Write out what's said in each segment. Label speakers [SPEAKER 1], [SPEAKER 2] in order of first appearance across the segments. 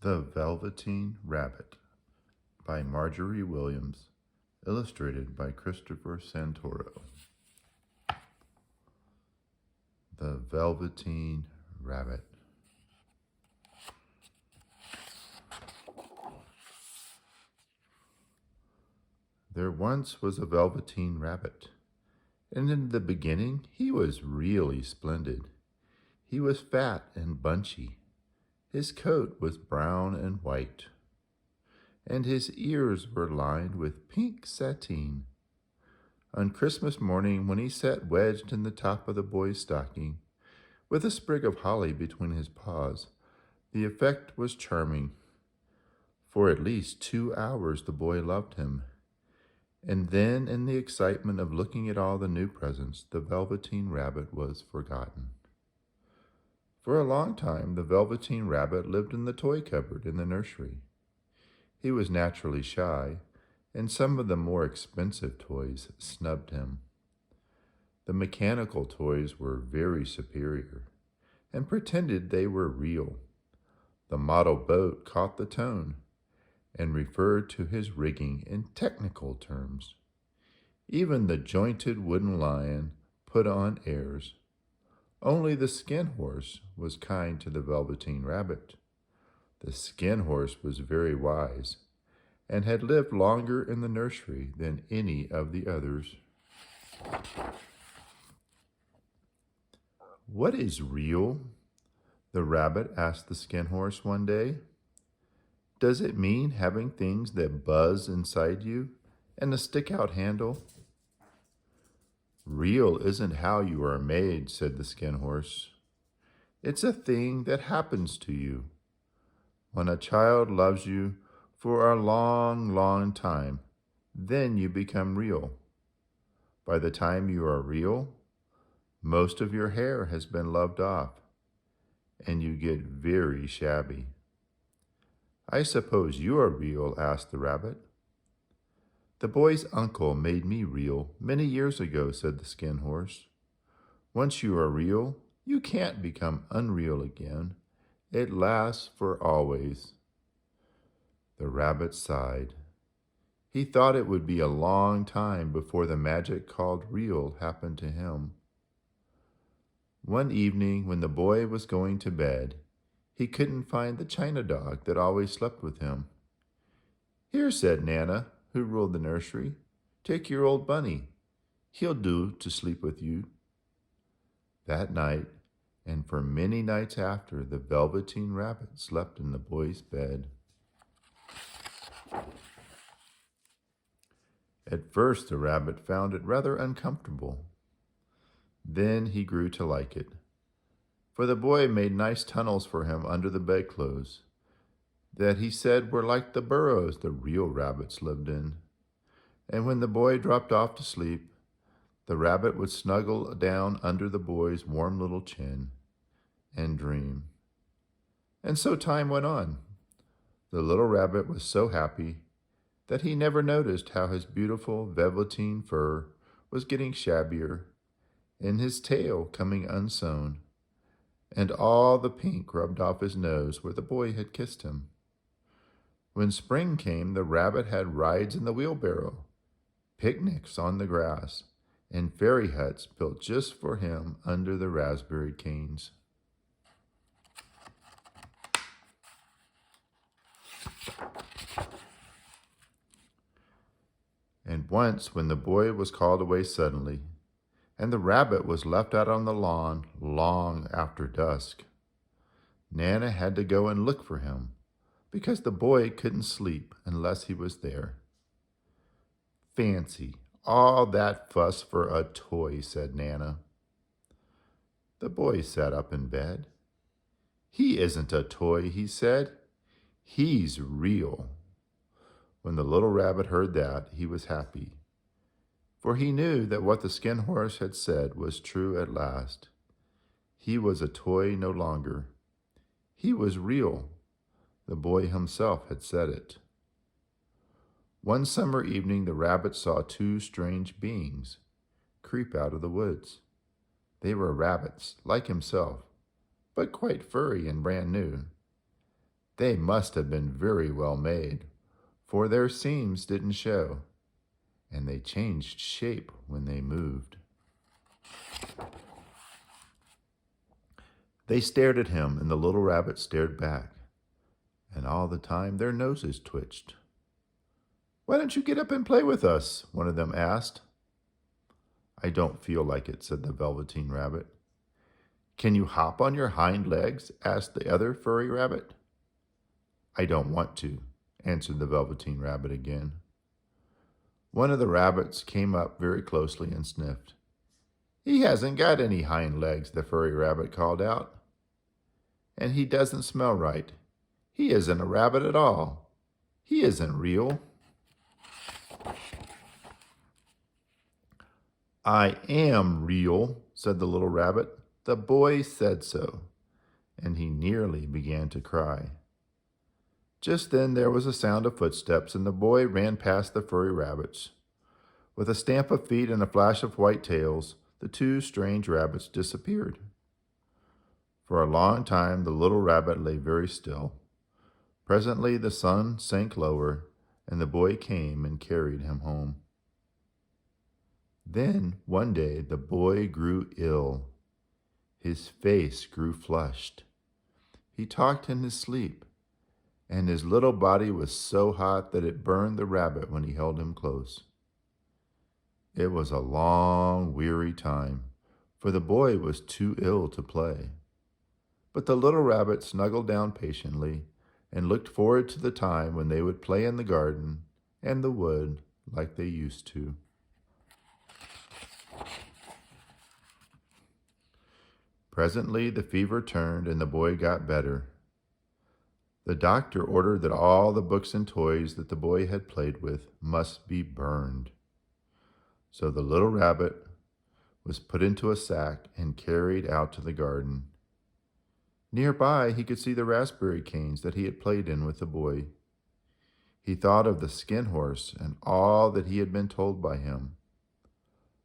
[SPEAKER 1] The Velveteen Rabbit by Marjorie Williams, illustrated by Christopher Santoro. The Velveteen Rabbit. There once was a Velveteen Rabbit, and in the beginning he was really splendid. He was fat and bunchy. His coat was brown and white, and his ears were lined with pink sateen. On Christmas morning, when he sat wedged in the top of the boy's stocking, with a sprig of holly between his paws, the effect was charming. For at least 2 hours the boy loved him, and then in the excitement of looking at all the new presents, the Velveteen Rabbit was forgotten. For a long time, the Velveteen Rabbit lived in the toy cupboard in the nursery. He was naturally shy, and some of the more expensive toys snubbed him. The mechanical toys were very superior and pretended they were real. The model boat caught the tone and referred to his rigging in technical terms. Even the jointed wooden lion put on airs. Only the Skin Horse was kind to the Velveteen Rabbit. The Skin Horse was very wise and had lived longer in the nursery than any of the others. "What is real?" the rabbit asked the Skin Horse one day. "Does it mean having things that buzz inside you and a stick-out handle?" "Real isn't how you are made," said the Skin Horse. "It's a thing that happens to you. When a child loves you for a long, long time, then you become real. By the time you are real, most of your hair has been loved off, and you get very shabby." "I suppose you are real?" asked the rabbit. "The boy's uncle made me real many years ago," said the Skin Horse. "Once you are real, you can't become unreal again. It lasts for always." The rabbit sighed. He thought it would be a long time before the magic called real happened to him. One evening, when the boy was going to bed, he couldn't find the china dog that always slept with him. "Here," said Nana, who ruled the nursery, "take your old bunny. He'll do to sleep with you." That night, and for many nights after, the Velveteen Rabbit slept in the boy's bed. At first, the rabbit found it rather uncomfortable. Then he grew to like it, for the boy made nice tunnels for him under the bedclothes that he said were like the burrows the real rabbits lived in. And when the boy dropped off to sleep, the rabbit would snuggle down under the boy's warm little chin and dream. And so time went on. The little rabbit was so happy that he never noticed how his beautiful velveteen fur was getting shabbier, and his tail coming unsewn, and all the pink rubbed off his nose where the boy had kissed him. When spring came, the rabbit had rides in the wheelbarrow, picnics on the grass, and fairy huts built just for him under the raspberry canes. And once, when the boy was called away suddenly, and the rabbit was left out on the lawn long after dusk, Nana had to go and look for him, because the boy couldn't sleep unless he was there. "Fancy all that fuss for a toy," said Nana. The boy sat up in bed. "He isn't a toy," he said. "He's real." When the little rabbit heard that, he was happy, for he knew that what the Skin Horse had said was true at last. He was a toy no longer. He was real. The boy himself had said it. One summer evening, the rabbit saw two strange beings creep out of the woods. They were rabbits, like himself, but quite furry and brand new. They must have been very well made, for their seams didn't show, and they changed shape when they moved. They stared at him, and the little rabbit stared back, and all the time their noses twitched. "Why don't you get up and play with us?" one of them asked. "I don't feel like it," said the Velveteen Rabbit. "Can you hop on your hind legs?" asked the other furry rabbit. "I don't want to," answered the Velveteen Rabbit again. One of the rabbits came up very closely and sniffed. "He hasn't got any hind legs," the furry rabbit called out. "And he doesn't smell right. He isn't a rabbit at all. He isn't real." "I am real," said the little rabbit. "The boy said so." And he nearly began to cry. Just then there was a sound of footsteps, and the boy ran past the furry rabbits. With a stamp of feet and a flash of white tails, the two strange rabbits disappeared. For a long time the little rabbit lay very still. Presently the sun sank lower, and the boy came and carried him home. Then one day the boy grew ill. His face grew flushed. He talked in his sleep, and his little body was so hot that it burned the rabbit when he held him close. It was a long, weary time, for the boy was too ill to play. But the little rabbit snuggled down patiently and looked forward to the time when they would play in the garden and the wood like they used to. Presently the fever turned and the boy got better. The doctor ordered that all the books and toys that the boy had played with must be burned. So the little rabbit was put into a sack and carried out to the garden. Nearby he could see the raspberry canes that he had played in with the boy. He thought of the skin horse and all that he had been told by him.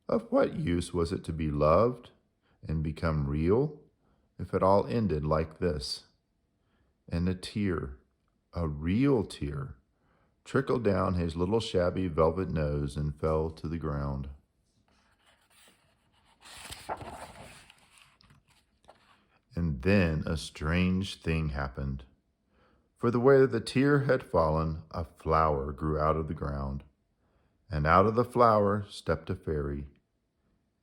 [SPEAKER 1] Of what use was it to be loved and become real if it all ended like this? And a tear, a real tear, trickled down his little shabby velvet nose and fell to the ground. And then a strange thing happened. For where the tear had fallen, a flower grew out of the ground, and out of the flower stepped a fairy.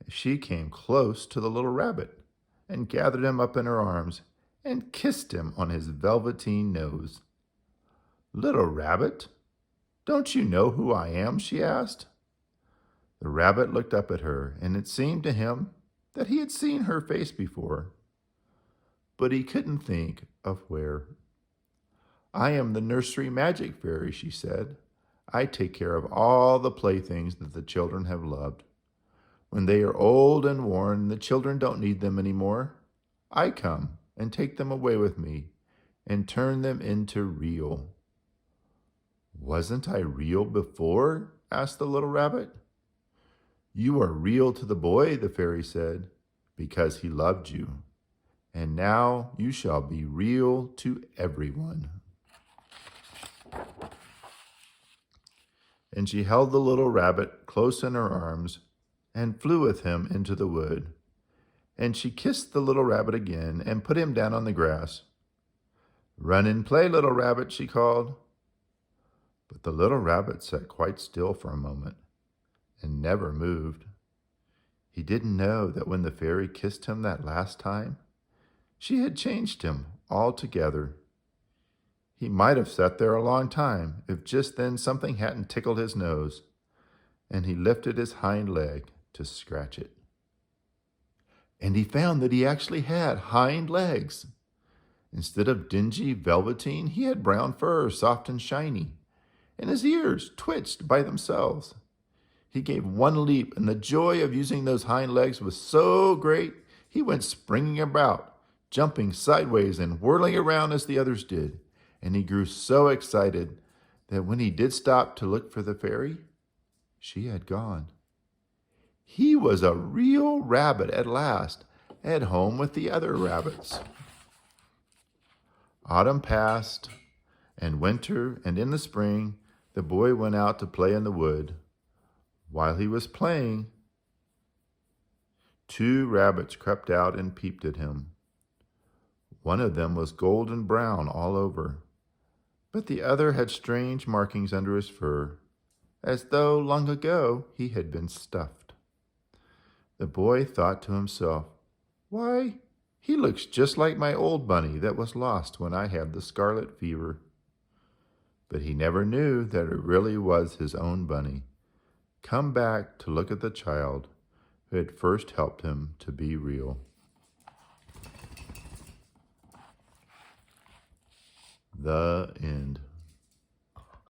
[SPEAKER 1] She came close to the little rabbit and gathered him up in her arms and kissed him on his velveteen nose. "Little rabbit, don't you know who I am?" she asked. The rabbit looked up at her, and it seemed to him that he had seen her face before, but he couldn't think of where. "I am the nursery magic fairy," she said. "I take care of all the playthings that the children have loved. When they are old and worn and the children don't need them anymore, I come and take them away with me and turn them into real." "Wasn't I real before?" asked the little rabbit. "You are real to the boy," the fairy said, "because he loved you. And now you shall be real to everyone." And she held the little rabbit close in her arms and flew with him into the wood. And she kissed the little rabbit again and put him down on the grass. "Run and play, little rabbit," she called. But the little rabbit sat quite still for a moment and never moved. He didn't know that when the fairy kissed him that last time, she had changed him altogether. He might have sat there a long time if just then something hadn't tickled his nose, and he lifted his hind leg to scratch it. And he found that he actually had hind legs. Instead of dingy velveteen, he had brown fur, soft and shiny, and his ears twitched by themselves. He gave one leap, and the joy of using those hind legs was so great, he went springing about, jumping sideways and whirling around as the others did. And he grew so excited that when he did stop to look for the fairy, she had gone. He was a real rabbit at last, at home with the other rabbits. Autumn passed, and winter, and in the spring, the boy went out to play in the wood. While he was playing, 2 rabbits crept out and peeped at him. One of them was golden brown all over, but the other had strange markings under his fur, as though long ago he had been stuffed. The boy thought to himself, "Why, he looks just like my old bunny that was lost when I had the scarlet fever." But he never knew that it really was his own bunny, come back to look at the child who had first helped him to be real. The end.